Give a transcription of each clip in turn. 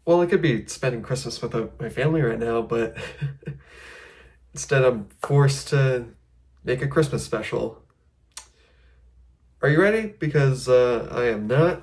Well, I could be spending Christmas with my family right now, but instead I'm forced to make a Christmas special. Are you ready? Because I am not.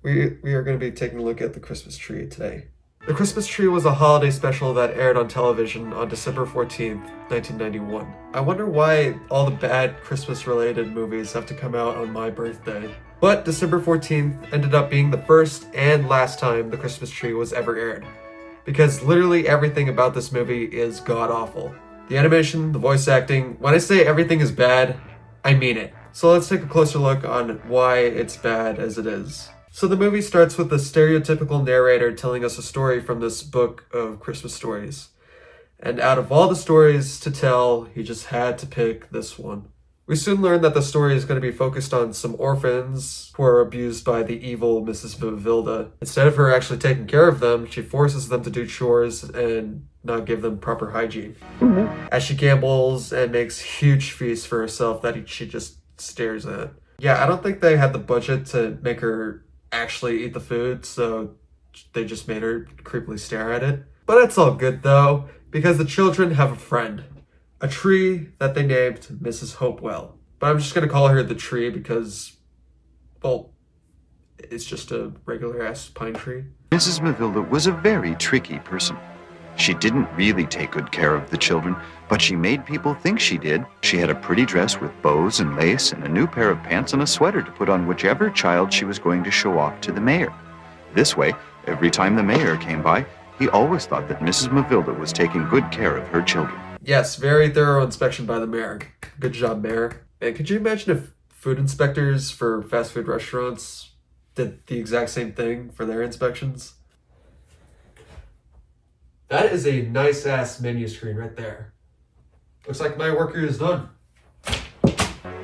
We are going to be taking a look at the Christmas tree today. The Christmas Tree was a holiday special that aired on television on December 14th, 1991. I wonder why all the bad Christmas-related movies have to come out on my birthday. But December 14th ended up being the first and last time the Christmas Tree was ever aired. Because literally everything about this movie is god-awful. The animation, the voice acting, when I say everything is bad, I mean it. So let's take a closer look on why it's bad as it is. So the movie starts with the stereotypical narrator telling us a story from this book of Christmas stories. And out of all the stories to tell, he just had to pick this one. We soon learn that the story is going to be focused on some orphans who are abused by the evil Mrs. Mavilda. Instead of her actually taking care of them, she forces them to do chores and not give them proper hygiene. As she gambles and makes huge feasts for herself that she just stares at. Yeah, I don't think they had the budget to make her actually eat the food, so they just made her creepily stare at it. But it's all good though, because the children have a friend. A tree that they named Mrs. Hopewell. But I'm just gonna call her the tree because, well, it's just a regular ass pine tree. Mrs. Mavilda was a very tricky person. She didn't really take good care of the children, but she made people think she did. She had a pretty dress with bows and lace and a new pair of pants and a sweater to put on whichever child she was going to show off to the mayor. This way, every time the mayor came by, he always thought that Mrs. Mavilda was taking good care of her children. Yes, very thorough inspection by the mayor. Good job, mayor. And could you imagine if food inspectors for fast food restaurants did the exact same thing for their inspections? That is a nice-ass menu screen right there. Looks like my work here is done.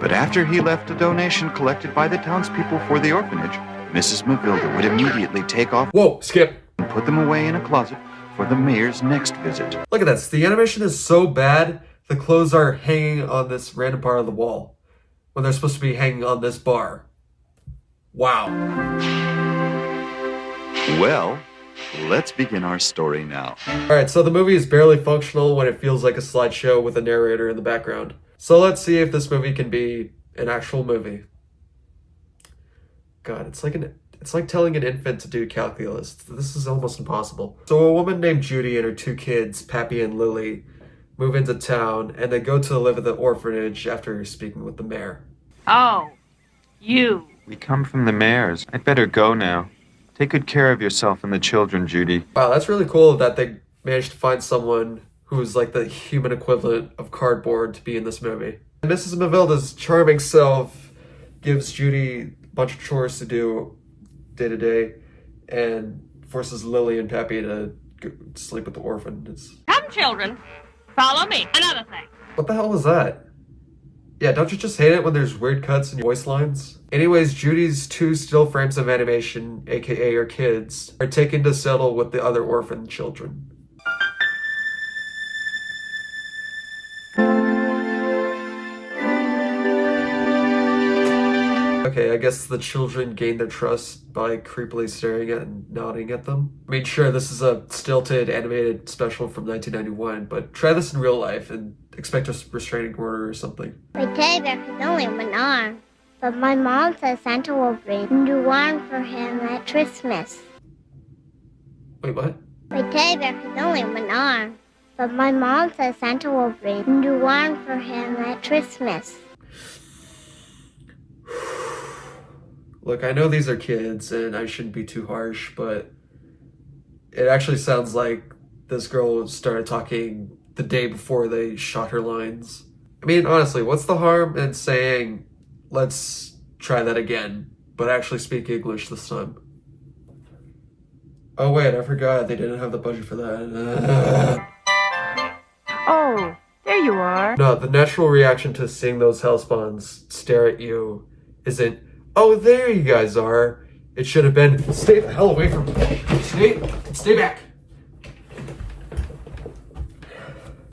But after he left a donation collected by the townspeople for the orphanage, Mrs. Mavilda would immediately take off Whoa, skip. and put them away in a closet for the mayor's next visit. Look at this. The animation is so bad, the clothes are hanging on this random part of the wall when they're supposed to be hanging on this bar. Wow. Well, let's begin our story now. Alright, so the movie is barely functional when it feels like a slideshow with a narrator in the background. So let's see if this movie can be an actual movie. God, it's like telling an infant to do calculus. This is almost impossible. So a woman named Judy and her two kids, Pappy and Lily, move into town and they go to live at the orphanage after speaking with the mayor. Oh, you. We come from the mayor's. I'd better go now. Take good care of yourself and the children, Judy. Wow, that's really cool that they managed to find someone who's like the human equivalent of cardboard to be in this movie. And Mrs. Mavilda's charming self gives Judy a bunch of chores to do day to day and forces Lily and Pappy to go sleep with the orphan. Come, children. Follow me. Another thing. What the hell was that? Yeah, don't you just hate it when there's weird cuts in your voice lines? Anyways, Judy's two still frames of animation, aka her kids, are taken to settle with the other orphan children. Okay, I guess the children gain their trust by creepily staring at and nodding at them. I mean, sure, this is a stilted animated special from 1991, but try this in real life and expect a restraining order or something. My teddy bear has only one arm, but my mom says Santa will bring a new one for him at Christmas. Wait, what? My teddy bear has only one arm, but my mom says Santa will bring a new one for him at Christmas. Look, I know these are kids and I shouldn't be too harsh, but it actually sounds like this girl started talking the day before they shot her lines. I mean, honestly, what's the harm in saying, let's try that again, but actually speak English this time? Oh wait, I forgot they didn't have the budget for that. Oh, there you are. No, the natural reaction to seeing those hellspawns stare at you isn't, oh, there you guys are. It should have been, stay the hell away from me. Stay back.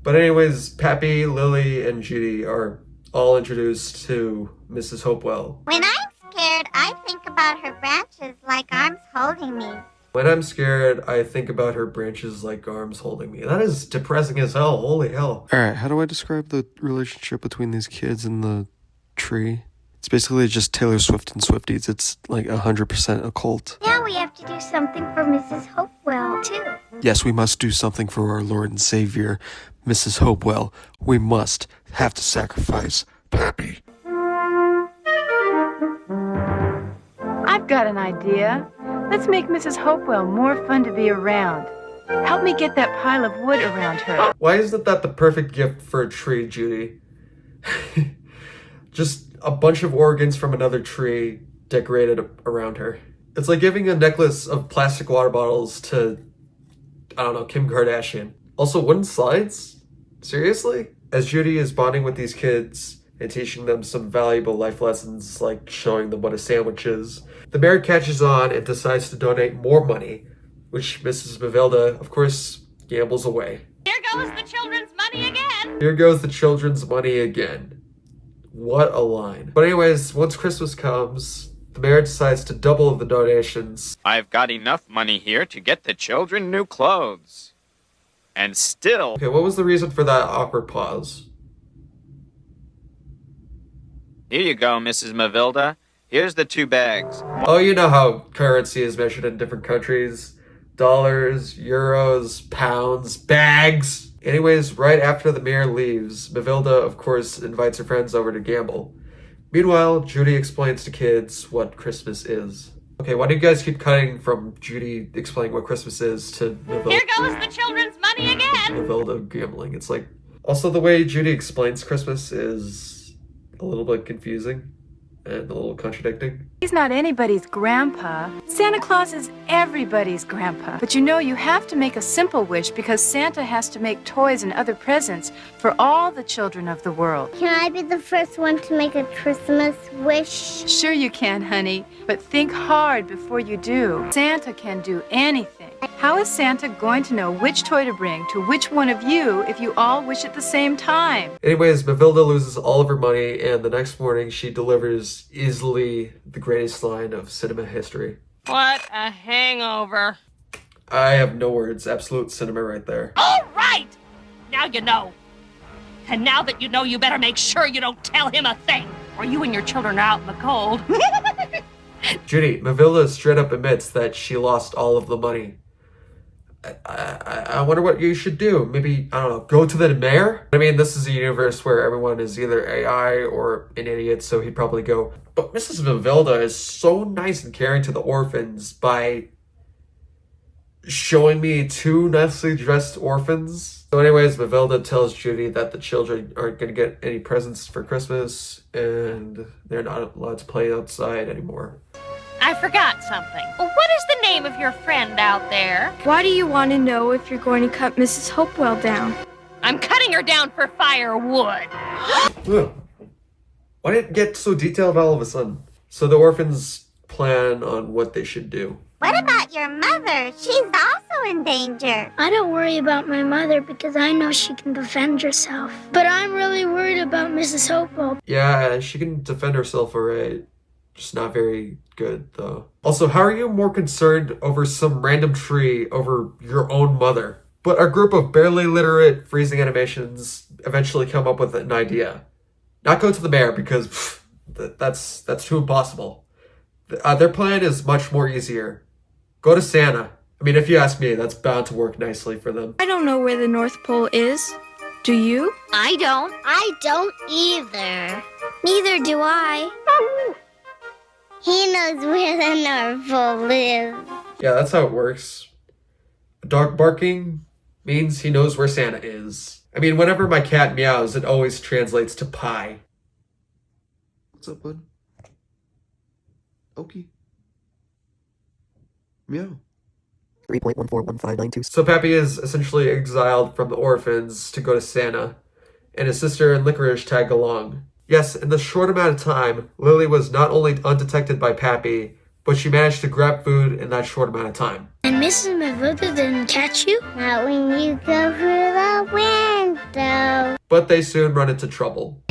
But anyways, Pappy, Lily, and Judy are all introduced to Mrs. Hopewell. When I'm scared, I think about her branches like arms holding me. When I'm scared, I think about her branches like arms holding me. That is depressing as hell. Holy hell. Alright, how do I describe the relationship between these kids and the tree? It's basically just Taylor Swift and Swifties. It's like 100% a cult. Now we have to do something for Mrs. Hopewell, too. Yes, we must do something for our Lord and Savior, Mrs. Hopewell. We must have to sacrifice Pappy. I've got an idea. Let's make Mrs. Hopewell more fun to be around. Help me get that pile of wood around her. Why isn't that the perfect gift for a tree, Judy? Just a bunch of organs from another tree decorated around her. It's like giving a necklace of plastic water bottles to, I don't know, Kim Kardashian. Also, wooden slides? Seriously? As Judy is bonding with these kids and teaching them some valuable life lessons, like showing them what a sandwich is, the mayor catches on and decides to donate more money, which Mrs. Mavilda, of course, gambles away. Here goes the children's money again. Here goes the children's money again. What a line. But anyways, once Christmas comes, the mayor decides to double the donations. I've got enough money here to get the children new clothes. And still... Okay, what was the reason for that awkward pause? Here you go, Mrs. Mavilda. Here's the 2 bags. Oh, you know how currency is measured in different countries. Dollars, euros, pounds, bags. Anyways, right after the mayor leaves, Mavilda, of course, invites her friends over to gamble. Meanwhile, Judy explains to kids what Christmas is. Okay, why do you guys keep cutting from Judy explaining what Christmas is to Mavilda? Here goes the children's money again. Mavilda gambling. It's like... Also, the way Judy explains Christmas is a little bit confusing and a little contradicting. He's not anybody's grandpa. Santa Claus is everybody's grandpa. But you know, you have to make a simple wish because Santa has to make toys and other presents for all the children of the world. Can I be the first one to make a Christmas wish? Sure you can, honey, but think hard before you do. Santa can do anything. How is Santa going to know which toy to bring to which one of you if you all wish at the same time? Anyways, Mavilda loses all of her money, and the next morning she delivers easily the greatest line of cinema history. What a hangover. I have no words. Absolute cinema right there. All right! Now you know. And now that you know, you better make sure you don't tell him a thing, or you and your children are out in the cold. Judy, Mavilda straight up admits that she lost all of the money. I wonder what you should do. Maybe, I don't know, go to the mayor? I mean, this is a universe where everyone is either AI or an idiot, so he'd probably go, but Mrs. Mavilda is so nice and caring to the orphans by showing me 2 nicely dressed orphans. So anyways, Mavilda tells Judy that the children aren't going to get any presents for Christmas, and they're not allowed to play outside anymore. I forgot something. What is the name of your friend out there? Why do you want to know if you're going to cut Mrs. Hopewell down? I'm cutting her down for firewood. Ugh. Why did it get so detailed all of a sudden? So the orphans plan on what they should do. What about your mother? She's also in danger. I don't worry about my mother because I know she can defend herself. But I'm really worried about Mrs. Hopewell. Yeah, she can defend herself alright. Just not very good, though. Also, how are you more concerned over some random tree over your own mother? But a group of barely literate freezing animations eventually come up with an idea. Not go to the mayor, because that's too impossible. Their plan is much more easier. Go to Santa. I mean, if you ask me, that's bound to work nicely for them. I don't know where the North Pole is. Do you? I don't either. Neither do I. He knows where the North Pole is. Yeah, that's how it works. A dog barking means he knows where Santa is. I mean, whenever my cat meows, it always translates to pie. What's up, bud? Okay. Meow. 3.141592. So Pappy is essentially exiled from the orphans to go to Santa, and his sister and Licorice tag along. Yes, in the short amount of time, Lily was not only undetected by Pappy, but she managed to grab food in that short amount of time. And Mrs. Mavilda didn't catch you? Not when you go through the window. But they soon run into trouble.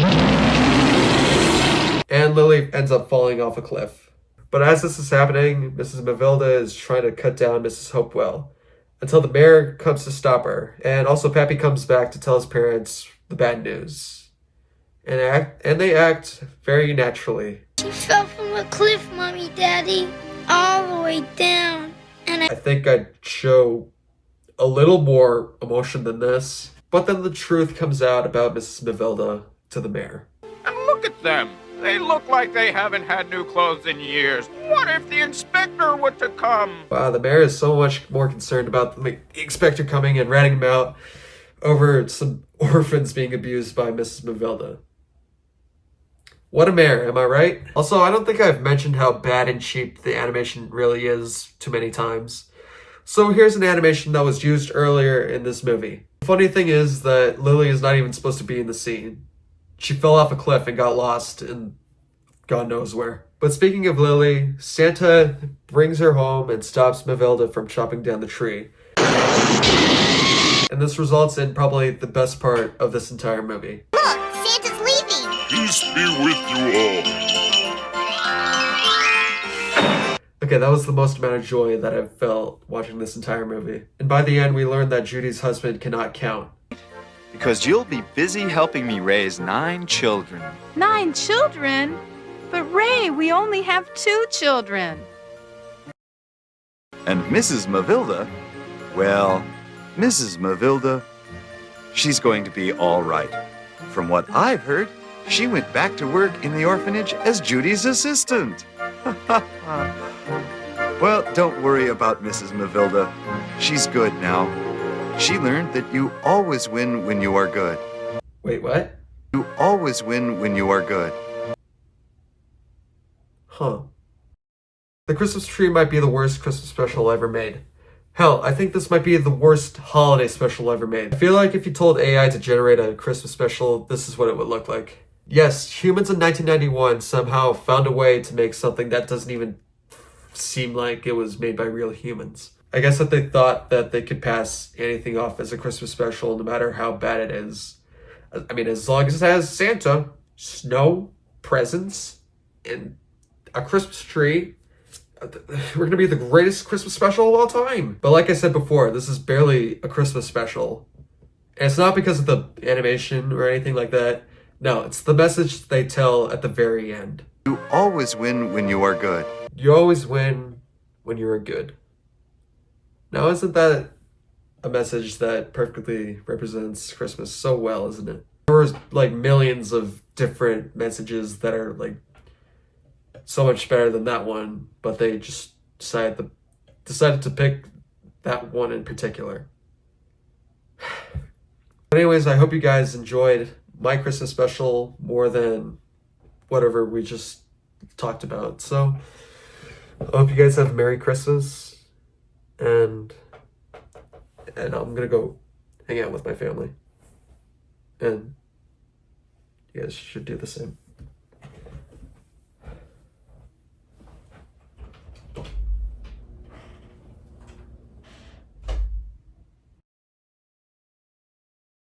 and Lily ends up falling off a cliff. But as this is happening, Mrs. Mavilda is trying to cut down Mrs. Hopewell until the mayor comes to stop her. And also Pappy comes back to tell his parents the bad news. And they act very naturally. She fell from a cliff, Mommy, Daddy, all the way down. And I think I'd show a little more emotion than this. But then the truth comes out about Mrs. Mavilda to the mayor. And look at them. They look like they haven't had new clothes in years. What if the inspector were to come? Wow, the mayor is so much more concerned about the inspector coming and ratting him out over some orphans being abused by Mrs. Mavilda. What a mayor, am I right? Also, I don't think I've mentioned how bad and cheap the animation really is too many times. So here's an animation that was used earlier in this movie. The funny thing is that Lily is not even supposed to be in the scene. She fell off a cliff and got lost in God knows where. But speaking of Lily, Santa brings her home and stops Mavilda from chopping down the tree. And this results in probably the best part of this entire movie. Look, Santa's leaving. Peace be with you all. Okay, that was the most amount of joy that I've felt watching this entire movie. And by the end, we learned that Judy's husband cannot count. Because you'll be busy helping me raise 9 children. 9 children? But Ray, we only have 2 children. And Mrs. Mavilda, well, Mrs. Mavilda, she's going to be all right. From what I've heard, she went back to work in the orphanage as Judy's assistant. Well, don't worry about Mrs. Mavilda. She's good now. She learned that you always win when you are good. Wait, what? You always win when you are good. Huh. The Christmas tree might be the worst Christmas special ever made. Hell, I think this might be the worst holiday special ever made. I feel like if you told AI to generate a Christmas special, this is what it would look like. Yes, humans in 1991 somehow found a way to make something that doesn't even seem like it was made by real humans. I guess that they thought that they could pass anything off as a Christmas special no matter how bad it is. I mean, as long as it has Santa, snow, presents, and a Christmas tree, we're gonna be the greatest Christmas special of all time. But like I said before, this is barely a Christmas special. And it's not because of the animation or anything like that. No, it's the message they tell at the very end. You always win when you are good. You always win when you are good. Now, isn't that a message that perfectly represents Christmas so well, isn't it? There were like millions of different messages that are like so much better than that one, but they just decided to pick that one in particular. But anyways, I hope you guys enjoyed my Christmas special more than whatever we just talked about. So I hope you guys have a Merry Christmas, and I'm gonna go hang out with my family, and you guys should do the same.